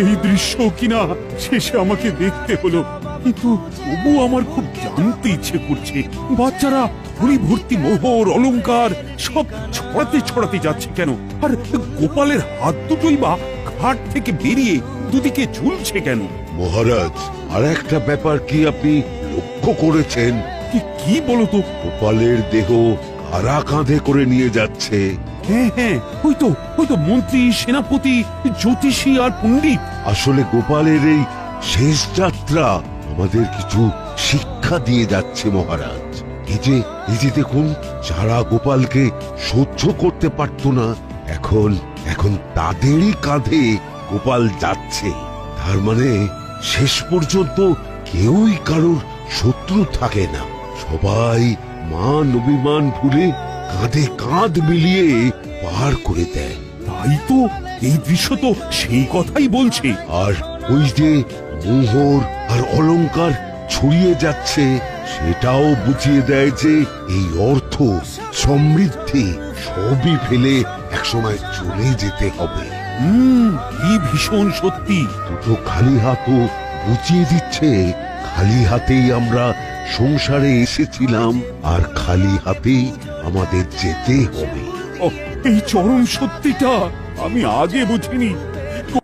এই দৃশ্য কিনা শেষে আমাকে দেখতে হলো, কিন্তু তবু আমার খুব জানতে ইচ্ছে করছে বাচ্চারা ঝুড়ি ভর্তি মোহর অলংকার সব ছড়াতে ছড়াতে যাচ্ছে কেন, আর গোপালের হাত দুটোই বা ঘাট থেকে বেরিয়ে দুদিকে ঝুলছে কেন? মহারাজ, আর একটা ব্যাপার কি আপনি লক্ষ্য করেছেন? কি বলো তো? গোপালের দেহ কারা কাঁধে করে নিয়ে যাচ্ছে? হ্যাঁ হ্যাঁ, ওই তো মন্ত্রী, সেনাপতি, জ্যোতিষী আর পণ্ডিত। আসলে গোপালের এই শেষ যাত্রা আমাদের কিছু শিক্ষা দিয়ে যাচ্ছে মহারাজ। এই যে দেখুন, যারা গোপালকে সহ্য করতে পারত না, এখন তাদেরই কাঁধে গোপাল যাচ্ছে। তার মানে শেষ পর্যন্ত কেউই কারোর শত্রু থাকে না, সবাই মান অভিমান ভুলে কাঁধে কাঁধ মিলিয়ে পার করে দেয়। তাই তো, এই দৃশ্য তো সেই কথাই বলছে। আর ওই যে মোহর আর অলংকার ছড়িয়ে যাচ্ছে, সেটাও বুঝিয়ে দেয় যে এই অর্থ, সমৃদ্ধি সবই ফেলে একসময় চলে যেতে হবে। কি ভীষণ সত্যি। দুটো খালি হাতও বুঝিয়ে দিচ্ছে, খালি হাতেই আমরা সংসারে এসেছিলাম, আর খালি হাতেই আমাদের যেতে হবে। এই চরম সত্যিটা আমি আগে বুঝিনি।